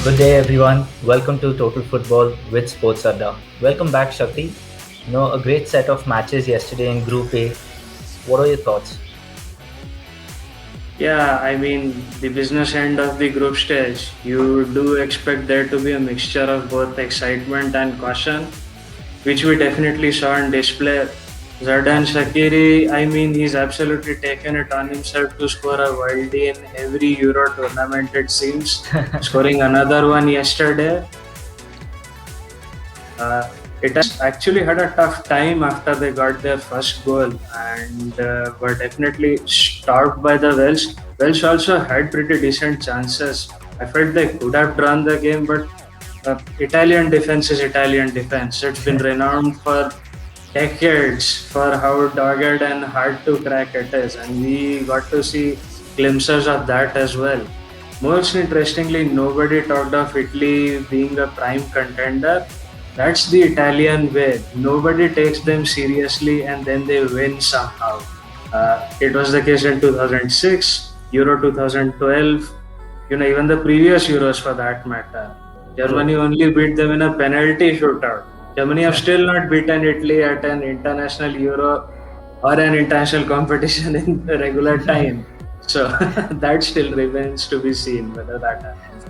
Good day, everyone. Welcome to Total Football with Sports Adda. Welcome back, Shakti. A great set of matches yesterday in Group A. What are your thoughts? Yeah, I mean, the business end of the group stage, you do expect there to be a mixture of both excitement and caution, which we definitely saw on display. Zardan Absolutely. Shakiri, I mean, he's absolutely taken it on himself to score a worldie in every Euro tournament, it seems. Scoring another one yesterday. Uh, it has actually had a tough time after they got their first goal and were definitely stopped by the Welsh. Welsh also had pretty decent chances. I felt they could have drawn the game, but Italian defense is Italian defense. It's been renowned for decades for how dogged and hard to crack it is, and we got to see glimpses of that as well. Most interestingly, nobody talked of Italy being a prime contender. That's the Italian way. Nobody takes them seriously and then they win somehow. It was the case in 2006, Euro 2012, even the previous Euros for that matter. True. Germany only beat them in a penalty shootout. Germany have still not beaten Italy at an international Euro or an international competition in the regular time. So that still remains to be seen whether that happens.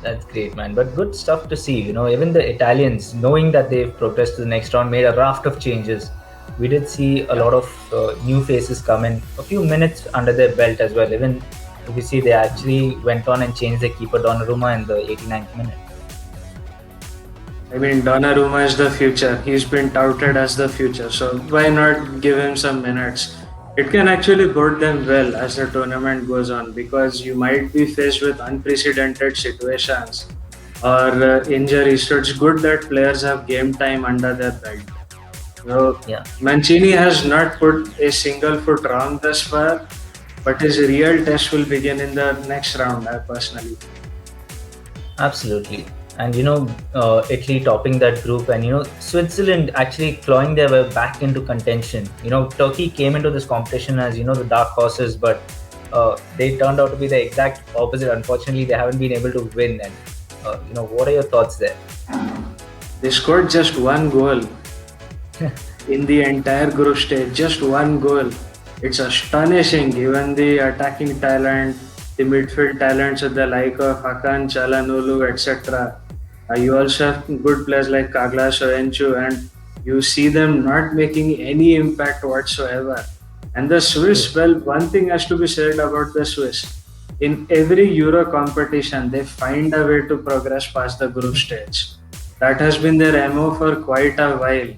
That's great, man. But good stuff to see. Even the Italians, knowing that they've progressed to the next round, made a raft of changes. We did see a Yeah. lot of new faces come in, a few minutes under their belt as well. Even if we see they actually went on and changed their keeper Donnarumma in the 89th minute. I mean, Donnarumma is the future. He's been touted as the future. So why not give him some minutes? It can actually bode them well as the tournament goes on because you might be faced with unprecedented situations or injuries. So it's good that players have game time under their belt. So Yeah. Mancini has not put a single foot wrong thus far, but his real test will begin in the next round, I personally think. Absolutely. And Italy topping that group, and Switzerland actually clawing their way back into contention. Turkey came into this competition as the dark horses, but they turned out to be the exact opposite. Unfortunately, they haven't been able to win. And what are your thoughts there? They scored just one goal in the entire group stage, just one goal. It's astonishing given the attacking talent, the midfield talents of the like of Hakan, Chalanolu, etc. You also have good players like Kagla Soyuncu, and you see them not making any impact whatsoever. And the Swiss, True. well, one thing has to be said about the Swiss. In every Euro competition, they find a way to progress past the group stage. That has been their MO for quite a while.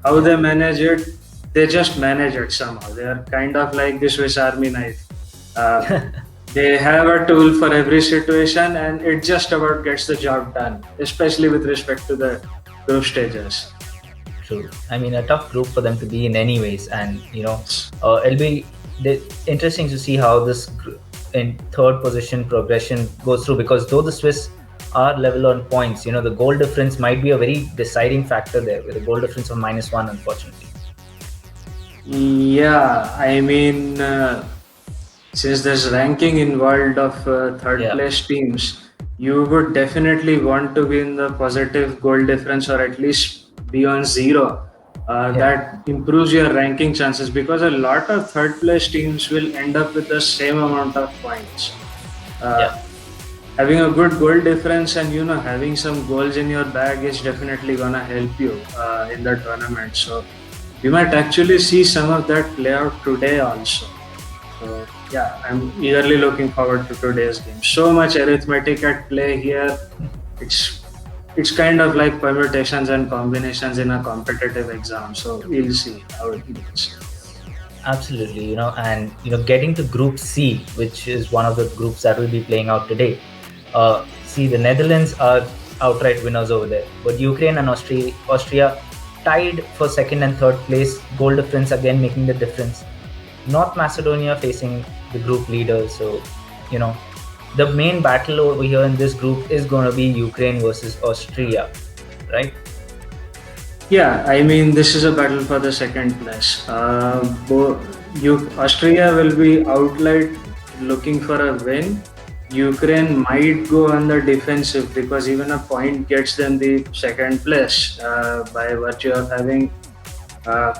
How Yeah. they manage it, they just manage it somehow. They are kind of like the Swiss Army knife. Uh, they have a tool for every situation, and it just about gets the job done, especially with respect to the group stages. True. I mean, a tough group for them to be in, anyways, and it'll be interesting to see how this in third position progression goes through. Because though the Swiss are level on points, the goal difference might be a very deciding factor there, with a goal difference of -1, unfortunately. Yeah, I mean, since there's ranking involved of third Yeah. place teams, you would definitely want to be in the positive goal difference or at least be on zero. Yeah. That improves your ranking chances because a lot of third place teams will end up with the same amount of points. Yeah. Uh, Having a good goal difference and having some goals in your bag is definitely gonna help you in the tournament. So we might actually see some of that play out today also. So yeah, I'm eagerly looking forward to today's game. So much arithmetic at play here. It's it's kind of like permutations and combinations in a competitive exam. So we'll see how it goes. Absolutely. And getting to Group C, which is one of the groups that will be playing out today. See, the Netherlands are outright winners over there, but Ukraine and Austria tied for second and third place. Goal difference again making the difference. North Macedonia facing the group leader. So, you know, the main battle over here in this group is going to be Ukraine versus Austria, right? Yeah, I mean, this is a battle for the second place. Austria will be outright looking for a win, Ukraine might go on the defensive because even a point gets them the second place by virtue of having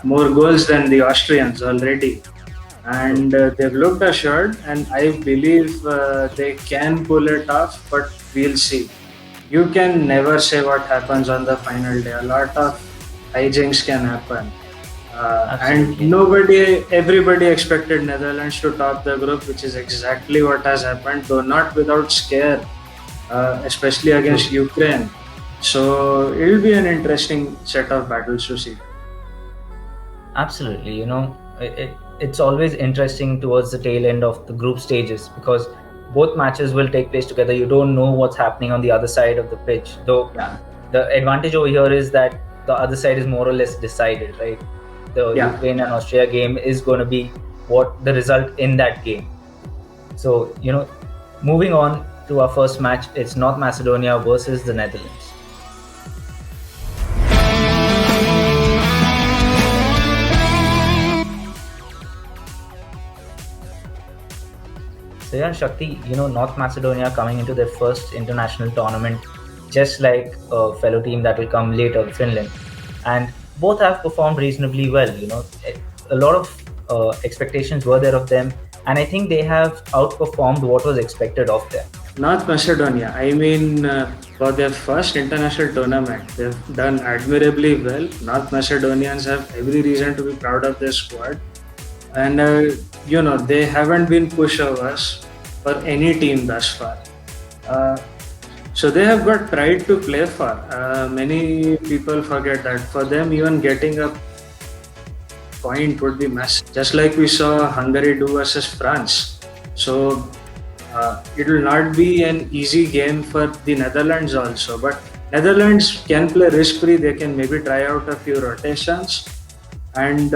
more goals than the Austrians already. True. And they've looked assured, and I believe they can pull it off, but we'll see. You can never say what happens on the final day. A lot of hijinks can happen. And Absolutely. everybody expected Netherlands to top the group, which is exactly what has happened, though not without scare, especially True. against Ukraine. So it'll be an interesting set of battles to see. Absolutely. It's always interesting towards the tail end of the group stages because both matches will take place together. You don't know what's happening on the other side of the pitch. Though Yeah, the advantage over here is that the other side is more or less decided, right? The yeah. Ukraine and Austria game is going to be what the result in that game. So, moving on to our first match, it's North Macedonia versus the Netherlands. So yeah, Shakti, North Macedonia coming into their first international tournament, just like a fellow team that will come later, Finland, and both have performed reasonably well. A lot of expectations were there of them, and I think they have outperformed what was expected of them. North Macedonia, I mean, for their first international tournament, they've done admirably well. North Macedonians have every reason to be proud of their squad. And, they haven't been pushovers for any team thus far. Uh, so they have got pride to play for. Many people forget that for them, even getting a point would be massive. Just like we saw Hungary do versus France. So it will not be an easy game for the Netherlands also. But Netherlands can play risk free. They can maybe try out a few rotations. And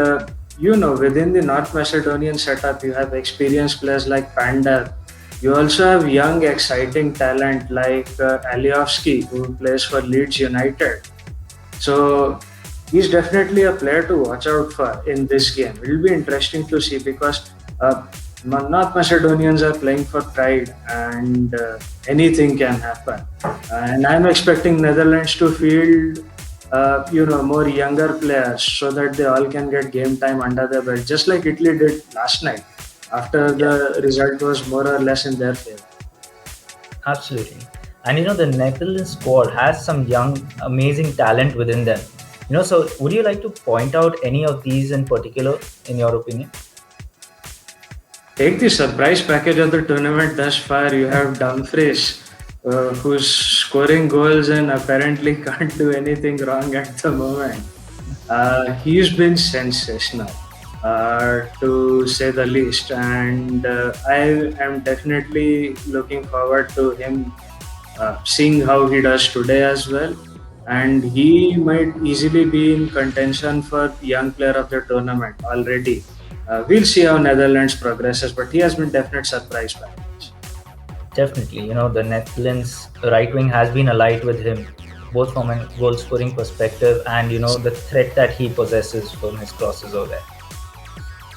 within the North Macedonian setup, you have experienced players like Pandal. You also have young, exciting talent like Aliovsky, who plays for Leeds United. So he's definitely a player to watch out for in this game. It will be interesting to see because North Macedonians are playing for pride and anything can happen. And I'm expecting Netherlands to field, more younger players so that they all can get game time under their belt, just like Italy did last night after Yeah, the result was more or less in their favor. absolutely. And the Netherlands squad has some young, amazing talent within them. So would you like to point out any of these in particular, in your opinion? Take the surprise package of the tournament thus far. You have Dumfries, who's scoring goals and apparently can't do anything wrong at the moment. He's been sensational, to say the least, and I am definitely looking forward to him seeing how he does today as well. And he might easily be in contention for young player of the tournament already. We'll see how Netherlands progresses, but he has been definite surprise package. Definitely, the Netherlands right wing has been alight with him, both from a goal scoring perspective and the threat that he possesses from his crosses over there.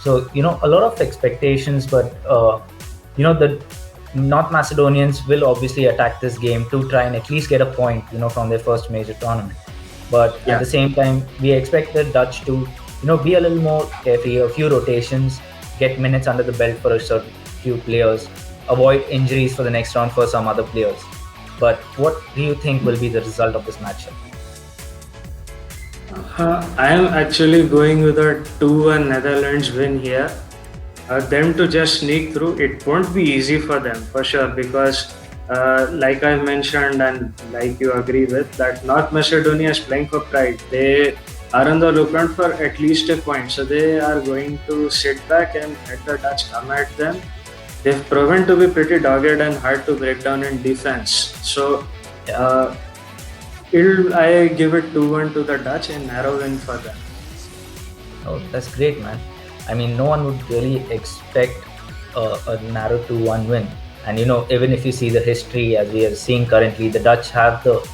So a lot of expectations, but the North Macedonians will obviously attack this game to try and at least get a point, from their first major tournament. But at Yeah. the same time, we expect the Dutch to, be a little more carefree, a few rotations, get minutes under the belt for a certain few players, avoid injuries for the next round for some other players. But what do you think will be the result of this matchup? I am actually going with a 2-1 Netherlands win here. Them to just sneak through, it won't be easy for them for sure because, like I mentioned and like you agree with, that North Macedonia is playing for pride. They are on the lookout for at least a point, so they are going to sit back and let the Dutch come at them. They've proven to be pretty dogged and hard to break down in defense. So Yeah. uh, I give it 2-1 to the Dutch and narrow win for them. Oh, that's great, man. I mean, no one would really expect a narrow 2-1 win. And, even if you see the history as we are seeing currently, the Dutch have the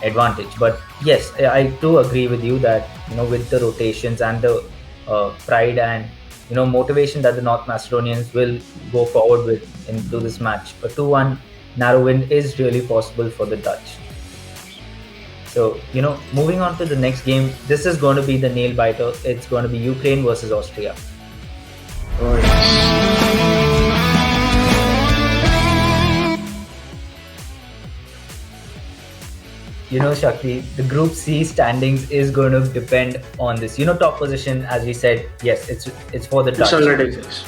advantage. But yes, I do agree with you that, with the rotations and the pride and, motivation that the North Macedonians will go forward with into this match. A 2-1 narrow win is really possible for the Dutch. So, moving on to the next game, this is going to be the nail biter. It's going to be Ukraine versus Austria. Oh, yes. Shakti, the Group C standings is going to depend on this. Top position, as we said, yes, it's for the Dutch. It's already fixed.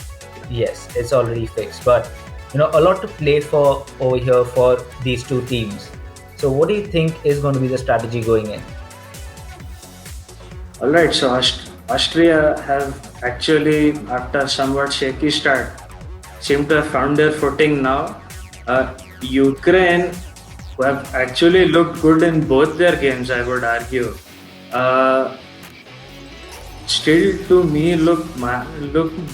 Yes, it's already fixed. But a lot to play for over here for these two teams. So, what do you think is going to be the strategy going in? All right, so Austria have actually, after somewhat shaky start, seem to have found their footing now. Ukraine, who have actually looked good in both their games, I would argue, still to me look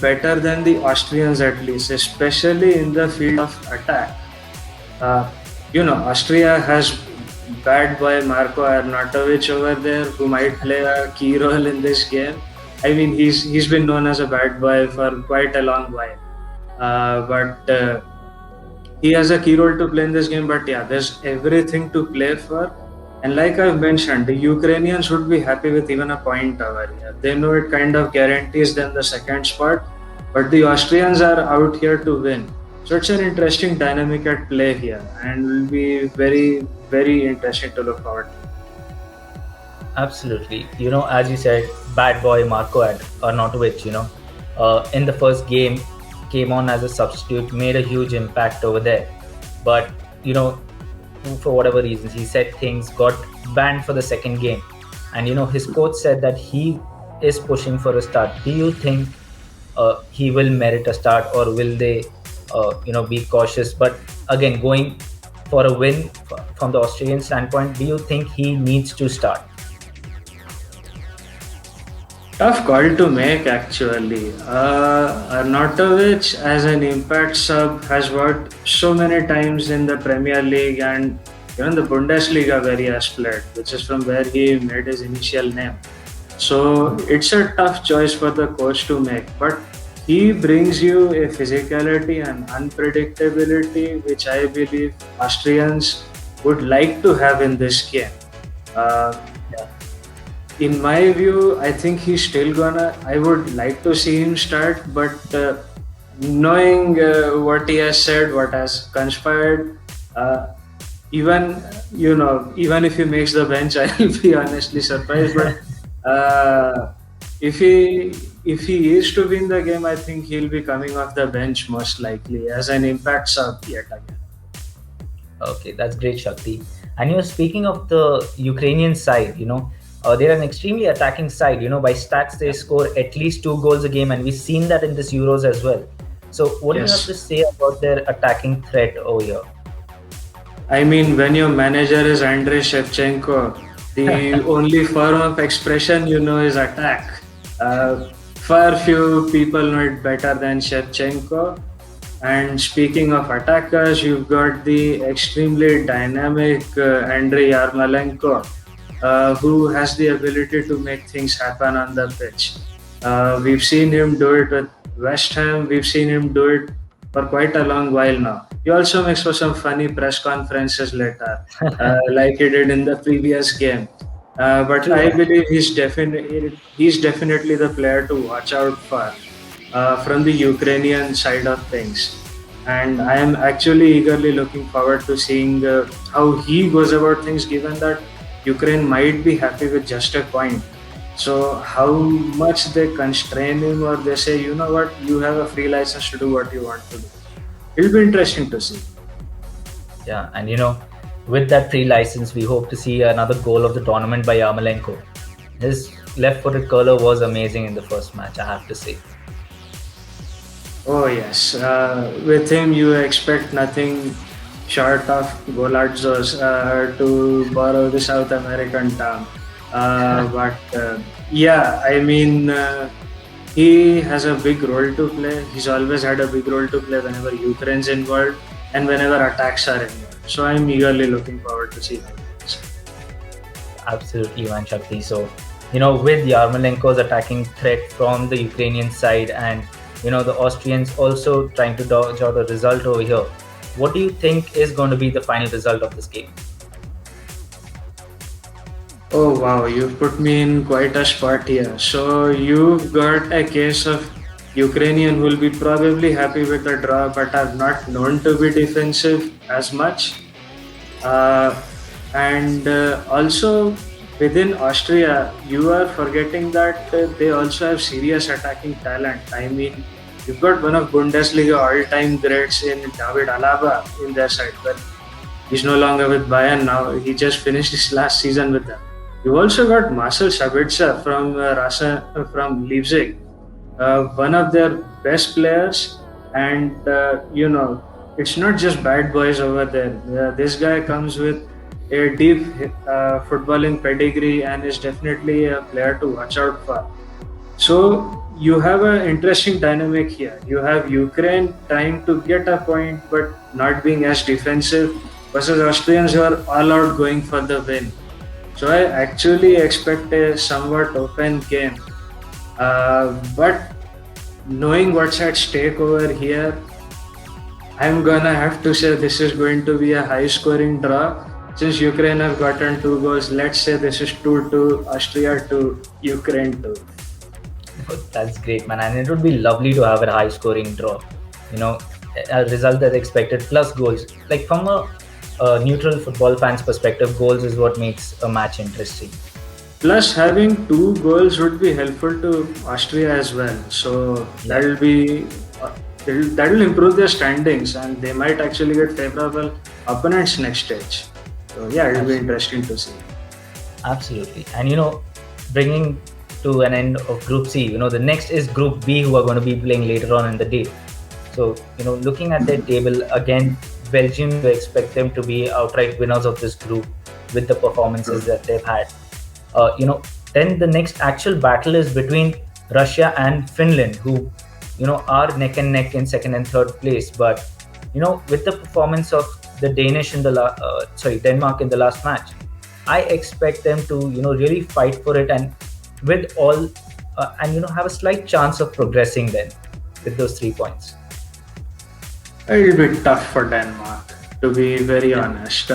better than the Austrians at least, especially in the field of attack. Austria has bad boy Marko Arnautovic over there, who might play a key role in this game. I mean, he's been known as a bad boy for quite a long while, but he has a key role to play in this game. But yeah, there's everything to play for. And like I've mentioned, the Ukrainians would be happy with even a point over here. They know it kind of guarantees them the second spot, but the Austrians are out here to win. So it's an interesting dynamic at play here, and will be very, very interesting to look forward to. Absolutely. As you said, bad boy Marko Arnautovic, in the first game, came on as a substitute, made a huge impact over there. But, for whatever reasons, he said things, got banned for the second game. And, his coach said that he is pushing for a start. Do you think he will merit a start, or will they, be cautious? But again, going for a win from the Australian standpoint, do you think he needs to start? Tough call to make, actually. Arnautovic, as an impact sub, has worked so many times in the Premier League and even the Bundesliga where he has played, which is from where he made his initial name. So it's a tough choice for the coach to make, but he brings you a physicality and unpredictability which I believe Austrians would like to have in this game. In my view, I think he's still gonna. I would like to see him start, but knowing what he has said, what has conspired, even if he makes the bench, I'll be honestly surprised. But if he is to win the game, I think he'll be coming off the bench most likely as an impact sub yet again. Okay, that's great, Shakti. And speaking of the Ukrainian side, they're an extremely attacking side. By stats, they score at least 2 goals a game, and we've seen that in this Euros as well. So, what do you have to say about their attacking threat over here? I mean, when your manager is Andrei Shevchenko, the only form of expression is attack. Far few people know it better than Shevchenko. And speaking of attackers, you've got the extremely dynamic Andrei Yarmolenko, who has the ability to make things happen on the pitch. We've seen him do it with West Ham. We've seen him do it for quite a long while now. He also makes for some funny press conferences later, like he did in the previous game. But I believe he's definitely the player to watch out for from the Ukrainian side of things. And I am actually eagerly looking forward to seeing how he goes about things, given that Ukraine might be happy with just a point. So how much they constrain him, or they say, you know what, you have a free license to do what you want to do. It'll be interesting to see. Yeah, and with that free license, we hope to see another goal of the tournament by Yarmolenko. His left-footed curler was amazing in the first match, I have to say. Oh yes, with him you expect nothing short of Golazos, to borrow the South American term. But yeah, I mean, he has a big role to play. He's always had a big role to play whenever Ukraine's involved and whenever attacks are involved. So I'm eagerly looking forward to see how it goes. Absolutely, man, Shakti. So with Yarmolenko's attacking threat from the Ukrainian side, and the Austrians also trying to dodge out a result over here. What do you think is going to be the final result of this game? Oh wow, you've put me in quite a spot here. So you've got a case of Ukrainian who will be probably happy with the draw, but are not known to be defensive as much. Uh, and also within Austria, you are forgetting that they also have serious attacking talent. I mean, you've got one of Bundesliga all-time greats in David Alaba in their side. Well, he's no longer with Bayern now. He just finished his last season with them. You've also got Marcel Sabitzer from from Leipzig, one of their best players, and it's not just bad boys over there. This guy comes with a deep footballing pedigree and is definitely a player to watch out for. So you have an interesting dynamic here. You have Ukraine trying to get a point but not being as defensive versus Austrians who are all out going for the win. So I actually expect a somewhat open game. But knowing what's at stake over here, I'm gonna have to say this is going to be a high scoring draw. Since Ukraine have gotten 2 goals, let's say this is 2-2, Austria 2, Ukraine 2. That's great, man. And it would be lovely to have a high scoring draw. You know, a result that's expected plus goals. Like from a neutral football fan's perspective, goals is what makes a match interesting. Plus, having 2 goals would be helpful to Austria as well. So that'll improve their standings, and they might actually get favorable opponents next stage. So yeah, it'll be Absolutely. interesting to see. Absolutely. And bringing to an end of Group C, the next is Group B, who are going to be playing later on in the day. So, looking at their table again, Belgium, we expect them to be outright winners of this group with the performances that they've had. Then the next actual battle is between Russia and Finland, who, are neck and neck in second and third place. But, with the performance of the Danish in the Denmark in the last match, I expect them to, really fight for it and with all, and have a slight chance of progressing then with those 3 points. It'll be tough for Denmark, to be very Yeah. honest.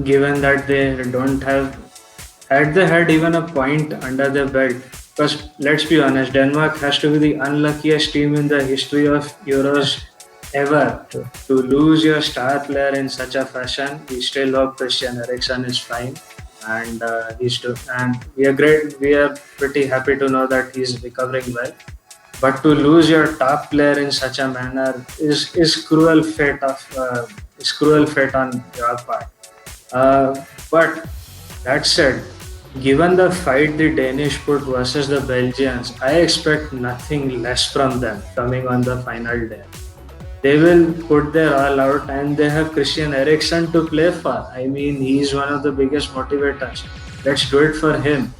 Given that they don't have, had they had even a point under their belt, because let's be honest, Denmark has to be the unluckiest team in the history of Euros ever True. to lose your star player in such a fashion. We still hope Christian Eriksen is fine, and and we are great. We are pretty happy to know that he's recovering well. But to lose your top player in such a manner is cruel fate of is cruel fate on your part. But that said, given the fight the Danish put versus the Belgians, I expect nothing less from them coming on the final day. They will put their all out, and they have Christian Eriksen to play for. I mean, he's one of the biggest motivators. Let's do it for him.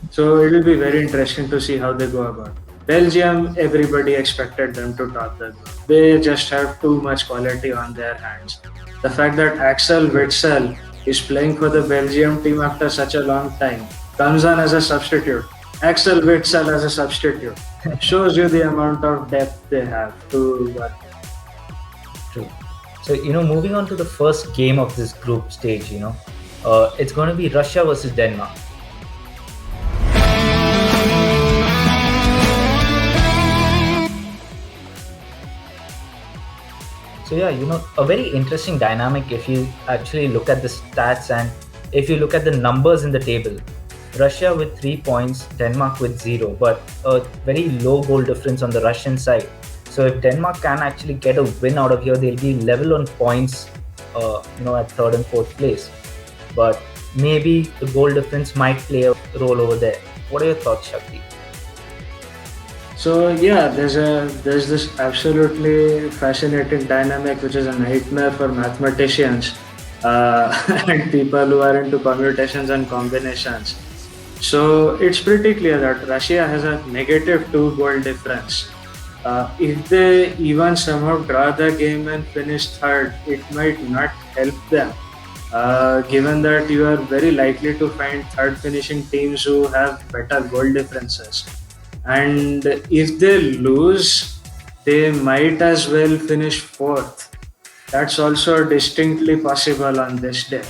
So it will be very interesting to see how they go about. Belgium, everybody expected them to top the group. They just have too much quality on their hands. The fact that Axel Witsel is playing for the Belgium team after such a long time, comes on as a substitute. Axel Witsel as a substitute shows you the amount of depth they have to work. True. So, moving on to the first game of this group stage, it's going to be Russia versus Denmark. So yeah, a very interesting dynamic if you actually look at the stats and if you look at the numbers in the table. Russia with 3 points, Denmark with zero, but a very low goal difference on the Russian side. So if Denmark can actually get a win out of here, they'll be level on points, at third and fourth place. But maybe the goal difference might play a role over there. What are your thoughts, Shakti? So yeah, there's this absolutely fascinating dynamic which is a nightmare for mathematicians and people who are into commutations and combinations. So it's pretty clear that Russia has a -2 goal difference. If they even somehow draw the game and finish third, it might not help them. given that you are very likely to find third finishing teams who have better goal differences. And if they lose, they might as well finish fourth. That's also distinctly possible on this day.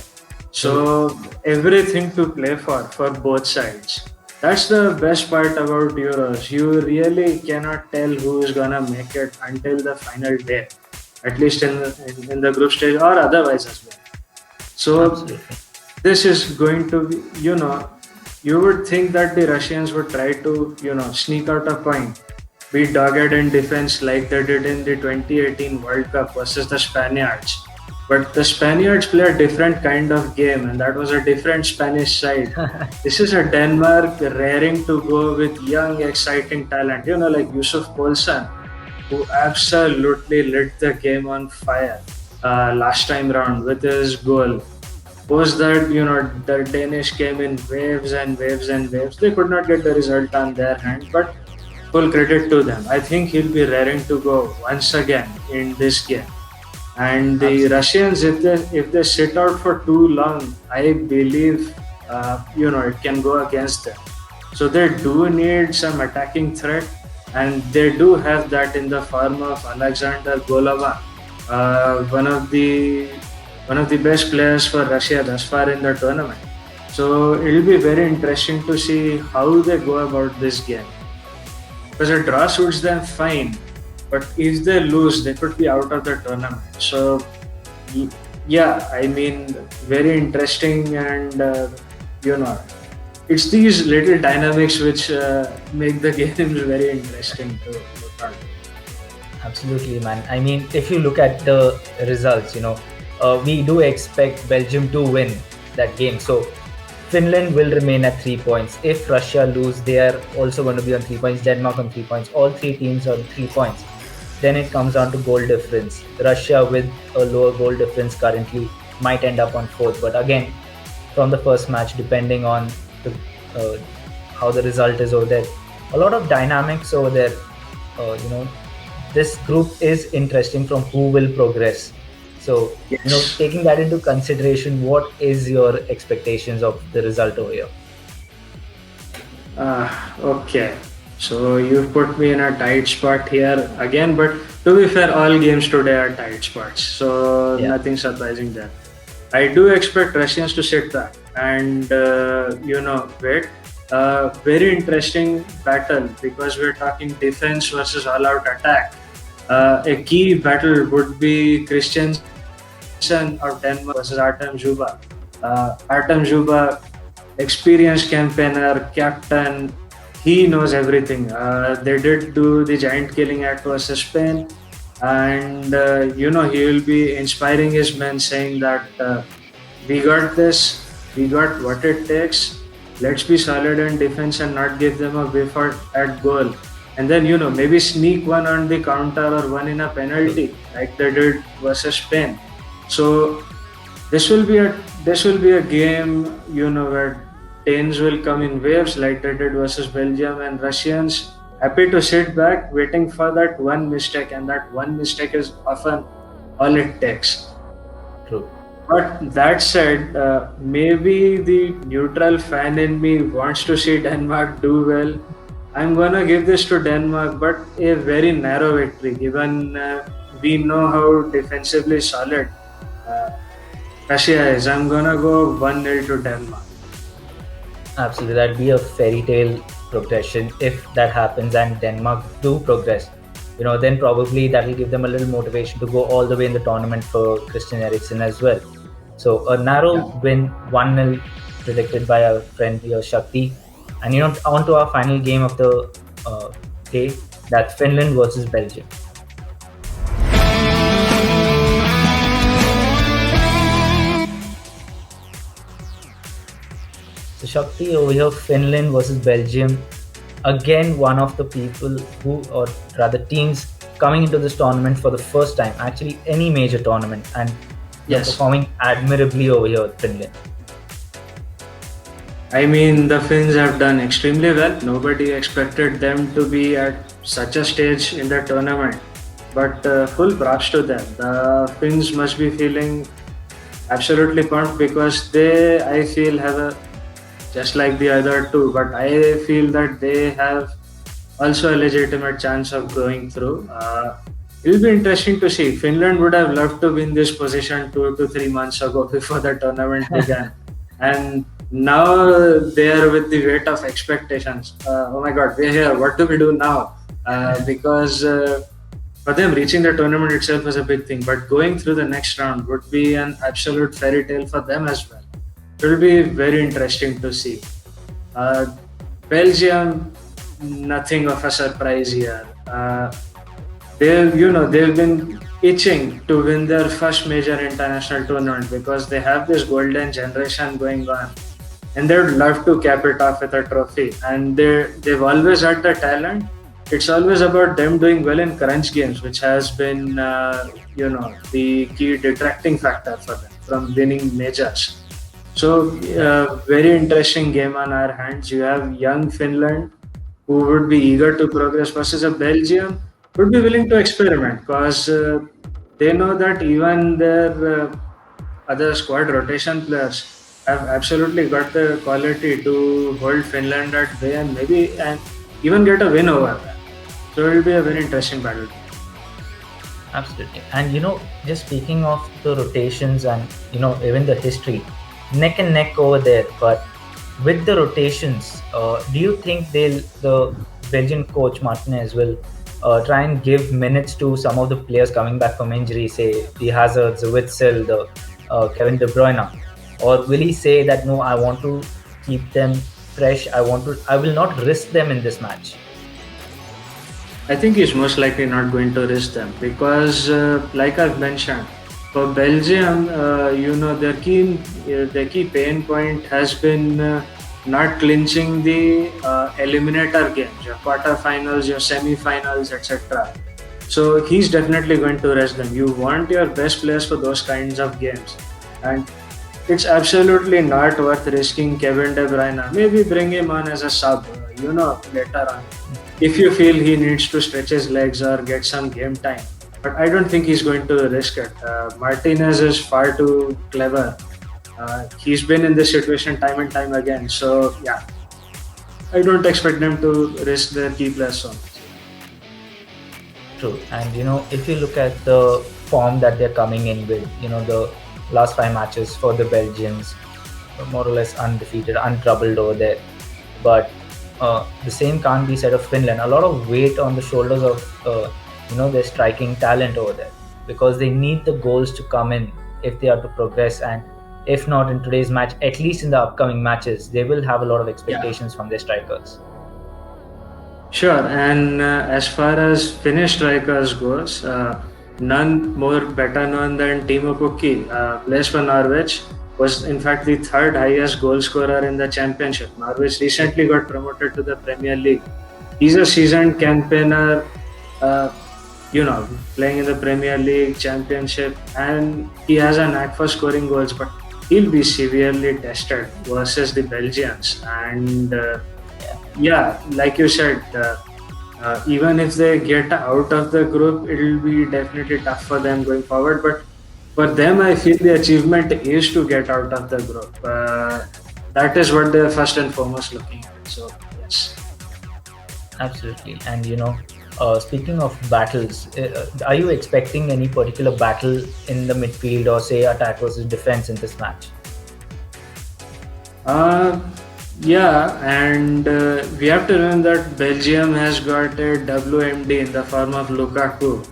So everything to play for both sides. That's the best part about Euros. You really cannot tell who is gonna make it until the final day, at least in the group stage or otherwise as well. So Absolutely. this is going to be, you would think that the Russians would try to, sneak out a point, be dogged in defense like they did in the 2018 World Cup versus the Spaniards. But the Spaniards play a different kind of game, and that was a different Spanish side. This is a Denmark raring to go with young, exciting talent, like Yusuf Poulsen, who absolutely lit the game on fire last time round with his goal. Post that, the Danish came in waves and waves and waves. They could not get the result on their hand, but full credit to them. I think he'll be raring to go once again in this game. And the Absolutely. Russians, if they sit out for too long, I believe it can go against them. So they do need some attacking threat, and they do have that in the form of Alexander Golova, one of the best players for Russia thus far in the tournament. So it'll be very interesting to see how they go about this game. Because a draw suits them fine, but if they lose, they could be out of the tournament. So, yeah, I mean, very interesting, and you know, it's these little dynamics which make the games very interesting to look at. Absolutely, man. I mean, if you look at the results, we do expect Belgium to win that game. So Finland will remain at 3 points. If Russia lose, they are also going to be on 3 points. Denmark on 3 points. All three teams on 3 points. Then it comes down to goal difference. Russia with a lower goal difference currently might end up on fourth. But again, from the first match, depending on the, uh, how the result is over there, a lot of dynamics over there. This group is interesting from who will progress. So, Yes. taking that into consideration, what is your expectations of the result over here? Okay. So you put me in a tight spot here again, but to be fair, all games today are tight spots. So Yeah, nothing surprising there. I do expect Russians to sit back and wait. Very interesting battle because we're talking defense versus all-out attack. A key battle would be Christiansen of Denmark versus Artem Zhuba. Artem Zhuba, experienced campaigner, captain, he knows everything. They did do the giant killing act versus Spain, and he will be inspiring his men, saying that we got this, we got what it takes. Let's be solid in defense and not give them a whiff at goal. And then maybe sneak one on the counter or one in a true. penalty like they did versus Spain. So this will be a game, where Danes will come in waves like they did versus Belgium, and Russians happy to sit back, waiting for that one mistake, and that one mistake is often all it takes. True. But that said, maybe the neutral fan in me wants to see Denmark do well. I'm gonna give this to Denmark, but a very narrow victory, given we know how defensively solid uh, Russia is. I'm gonna go 1-0 to Denmark. Absolutely. That'd be a fairy tale progression if that happens and Denmark do progress. Then probably that will give them a little motivation to go all the way in the tournament for Christian Eriksen as well. So a narrow win, 1-0 predicted by our friend here, Shakti. And on to our final game of the day, that's Finland versus Belgium. So Shakti over here, Finland versus Belgium. Again, one of the people who, or rather teams, coming into this tournament for the first time, actually any major tournament, and Yes. performing admirably over here at Finland. I mean, the Finns have done extremely well. Nobody expected them to be at such a stage in the tournament. But full props to them. The Finns must be feeling absolutely pumped because they, I feel, have a just like the other two, but I feel that they have also a legitimate chance of going through. It'll be interesting to see. Finland would have loved to be in this position 2 to 3 months ago before the tournament began, and now they are with the weight of expectations. Oh my God, we're here. What do we do now? Because for them, reaching the tournament itself was a big thing, but going through the next round would be an absolute fairy tale for them as well. It will be very interesting to see. Uh, Belgium, nothing of a surprise here. They've been itching to win their first major international tournament because they have this golden generation going on, and they'd love to cap it off with a trophy. And they've always had the talent. It's always about them doing well in crunch games, which has been the key detracting factor for them from winning majors. So, very interesting game on our hands. You have young Finland who would be eager to progress versus a Belgium would be willing to experiment because they know that even their other squad rotation players have absolutely got the quality to hold Finland at bay and maybe and even get a win over them. So it will be a very interesting battle. Absolutely. And just speaking of the rotations and even the history, neck and neck over there. But with the rotations, do you think the Belgian coach Martinez will try and give minutes to some of the players coming back from injury, say the Hazards, the Witzel, the Kevin De Bruyne, or will he say that no, I want to keep them fresh. I will not risk them in this match. I think he's most likely not going to risk them because, like I've mentioned, for Belgium, their key pain point has been not clinching the eliminator games, your quarterfinals, your semi-finals, etc. So he's definitely going to rest them. You want your best players for those kinds of games, and it's absolutely not worth risking Kevin De Bruyne. Maybe bring him on as a sub, later on if you feel he needs to stretch his legs or get some game time. But I don't think he's going to risk it. Martinez is far too clever. He's been in this situation time and time again. So yeah, I don't expect them to risk their key players so much. True. And if you look at the form that they're coming in with, the last 5 matches for the Belgians, more or less undefeated, untroubled over there. But the same can't be said of Finland. A lot of weight on the shoulders of their striking talent over there, because they need the goals to come in if they are to progress. And if not in today's match, at least in the upcoming matches, they will have a lot of expectations from their strikers. Sure, and as far as Finnish strikers goes, none more better known than Timo Pukki, plays for Norwich, was in fact the third highest goal scorer in the championship. Norwich recently got promoted to the Premier League. He's a seasoned campaigner, playing in the Premier League, Championship, and he has a knack for scoring goals, but he'll be severely tested versus the Belgians. And like you said, even if they get out of the group, it'll be definitely tough for them going forward. But for them, I feel the achievement is to get out of the group. That is what they're first and foremost looking at. So, yes. Absolutely. And speaking of battles, are you expecting any particular battle in the midfield or say attack versus defense in this match? Yeah, and we have to remember that Belgium has got a WMD in the form of Lukaku,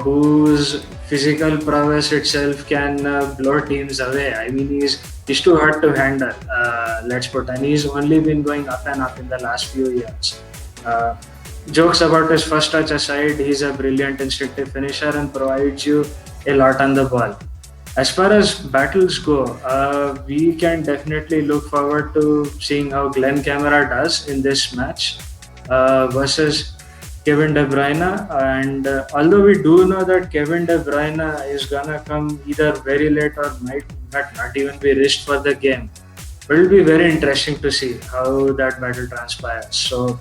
whose physical prowess itself can blow teams away. I mean, he's too hard to handle, let's put, and he's only been going up and up in the last few years. Jokes about his first touch aside, he's a brilliant instinctive finisher and provides you a lot on the ball. As far as battles go, we can definitely look forward to seeing how Glenn Kamara does in this match versus Kevin De Bruyne. And although we do know that Kevin De Bruyne is gonna come either very late or might not even be risked for the game, but it'll be very interesting to see how that battle transpires. So,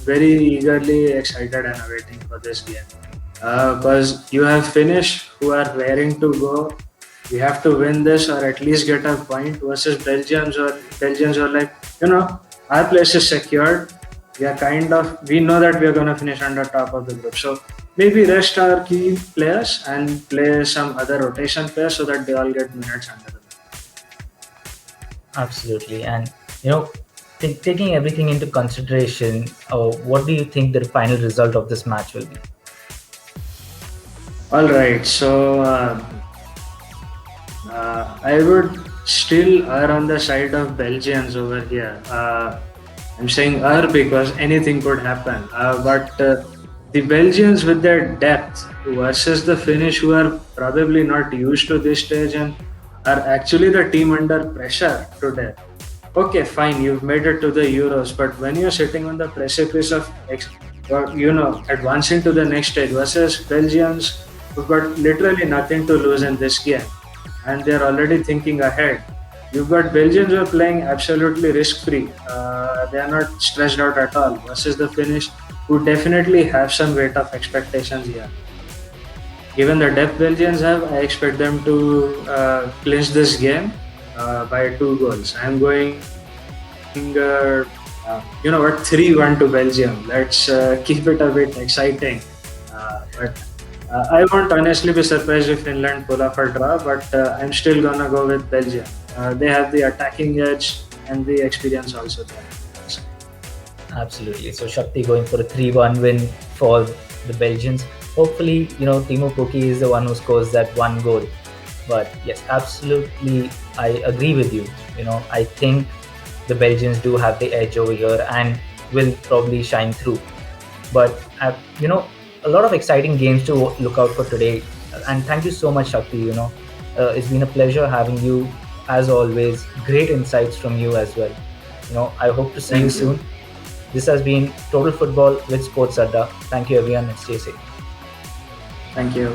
very eagerly excited and awaiting for this game. Because you have Finnish who are raring to go. we have to win this or at least get a point, versus Belgians are like, our place is secured. We know that we are gonna finish on the top of the group. So maybe rest our key players and play some other rotation players so that they all get minutes under the Absolutely. And, taking everything into consideration, what do you think the final result of this match will be? All right, so I would still err on the side of Belgians over here. I'm saying err because anything could happen. But the Belgians, with their depth versus the Finnish, who are probably not used to this stage and are actually the team under pressure today. Okay, fine, you've made it to the Euros, but when you're sitting on the precipice of advancing to the next stage versus Belgians who've got literally nothing to lose in this game, and they're already thinking ahead. You've got Belgians who are playing absolutely risk-free. They are not stressed out at all versus the Finnish, who definitely have some weight of expectations here. Given the depth Belgians have, I expect them to clinch this game by 2 goals. I'm going, 3-1 to Belgium. Let's keep it a bit exciting. But I won't honestly be surprised if Finland pull off a draw, but I'm still gonna go with Belgium. They have the attacking edge and the experience also there. Absolutely. So Shakti going for a 3-1 win for the Belgians. Hopefully, Timo Pukki is the one who scores that 1 goal. But yes, absolutely, I agree with you. I think the Belgians do have the edge over here and will probably shine through. But, a lot of exciting games to look out for today. And thank you so much, Shakti. It's been a pleasure having you, as always. Great insights from you as well. I hope to see you soon. This has been Total Football with Sports Adda. Thank you, everyone, and stay safe. Thank you.